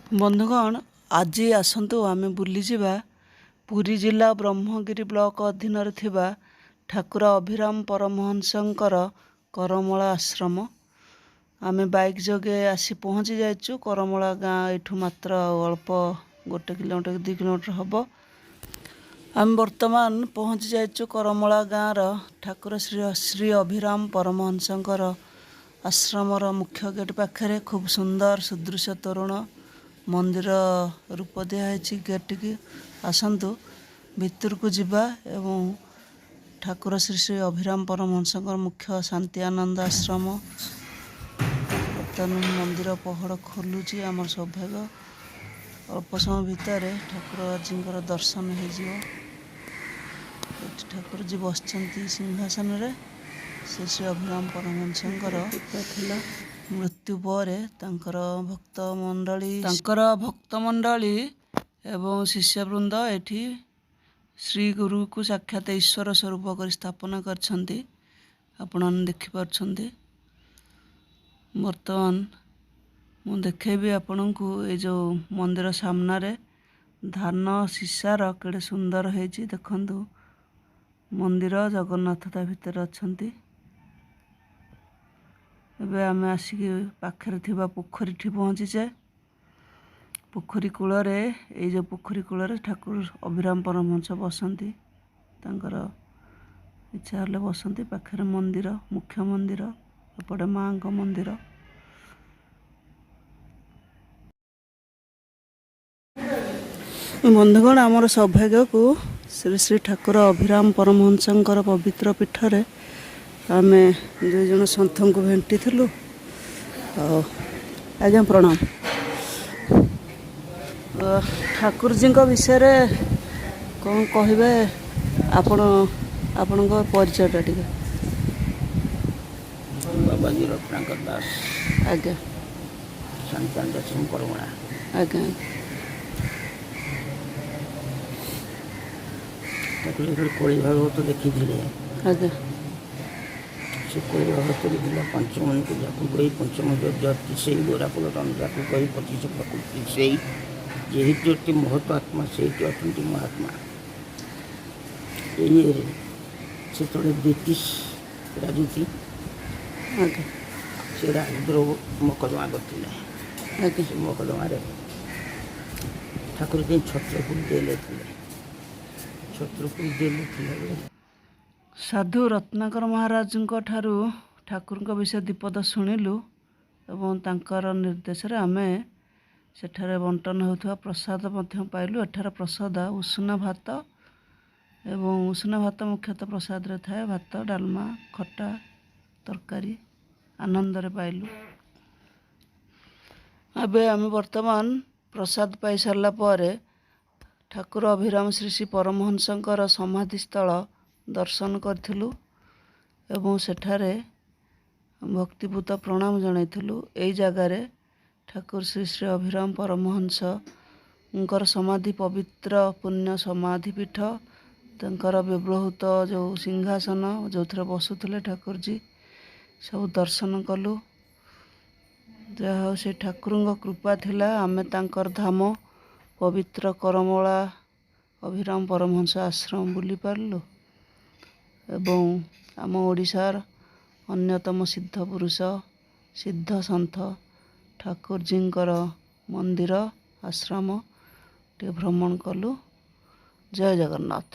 बंधुगण आज आसतु आमे बुलीजिबा पुरी जिला ब्रह्मगिरी ब्लॉक अधीन थिबा ठाकुर अभिराम परमहंसंकर करमला आश्रम। आमे बाइक जोगे आसी पहुँची जाइचु। करमला गाँ एठू मात्र अल्प 1 किलोमीटर 2 किलोमीटर हम। आम वर्तमान पहुँची जाइचु करमला गाँर ठाकुर श्री श्री अभिराम परमहंसंकर आश्रमर मुख्य गेट पाखे खूब सुंदर सुदृश्य तोरण मंदिर रूप दिखाई गेट की आसतु भितर को जीवा एवं ठाकुर श्री श्री अभिराम परमहंसंकर मुख्य शांति आनंद आश्रम। बर्तमान मंदिर पहड़ खोलुची आमर सौभाग्य अल्प समय भितर ठाकुर जी दर्शन हो। ठाकुर जी बसचंती सिंहासन रे श्री श्री अभिराम परमहंसंकर मृत्यु पर भक्त मंडली एवं शिष्यवृंद एठी श्री गुरु को साक्षात ईश्वर स्वरूप कर स्थापना करछंती। आपण देखिपारछंती। बर्तमान मु देखेबी आपण को ये जो मंदिर सामना रे धान सीसार केड़े सुंदर हेची देखंतु। मंदिर जगन्नाथ ता भितर अछंती। एबे आमे आसिक पाखरे थिबा पोखरी ठी पहुँचीचे। पोखरी कूल रे ये जो पोखरी कूल रे ठाकुर अभिराम परमहंस बसंती। तांकर इच्छा हले बसंती। पाखरे मंदिर मुख्य मंदिर एपटे माँ को मंदिर। बंधुगण आमर सौभाग्य को श्री श्री ठाकुर अभिराम परमहंसंकर पवित्र पीठरे आमे 2 जन सन्थ को भेटी थिलु। आज्ञा प्रणाम। ठाकुर जी विषय रे कौन कहबे आपण परिचयटा टिके। बाबाजी रत्नाकर दास आज्ञा संतान दशम करमणा आज्ञा कोड़ी भागवत देखी आज्ञा से कोड़ी भागवत लिखा पंचमन को जाकू गई पंचम जति से गोरापुर जाकू गई 25 प्रकृति से जेहित महत्व आत्मा से अटंती महात्मा से थोड़े ब्रिटिश राजनीति से राजद्रोह मकदमा करते मकदमा ठाकुर जी छत्रपुर जेल छत्रपुर जेल साधु रत्नाकर महाराज ठारू ठाकुर विषय दीपद शुणिलु एवं तांकर निर्देश रे आमे सेठारे बंटन होता प्रसाद पाइलु। एठार प्रसाद उषुना भात एवं उषुना भात मुख्यतः प्रसाद रे थाए। भात डालमा खट्टा तरकारी आनंद रे पाइलु। अबे आमे वर्तमान प्रसाद पाई सारला परे ठाकुर अभिराम श्री श्री परमहंसंकर समाधि स्थल दर्शन करथिलु एवं सेठारे भक्तिपूत प्रणाम जणाइथिलु। एई जगारे ठाकुर श्री श्री अभिराम परमहंस उनकर समाधि पवित्र पुण्य समाधि पीठ तंकर व्यवहृत जो सिंहासन जो थे बसुले ठाकुर जी सब दर्शन कलु। जहा से ठाकुर कृपा थिला आमे तांकर धाम पवित्र करमला अभिराम परमहंस आश्रम बुली पारलु एवं आम ओडिशार अन्यतम सिद्ध पुरुष सिद्ध सन्थ ठाकुर जींकर मंदिर आश्रम टे भ्रमण कलु। जय जगन्नाथ।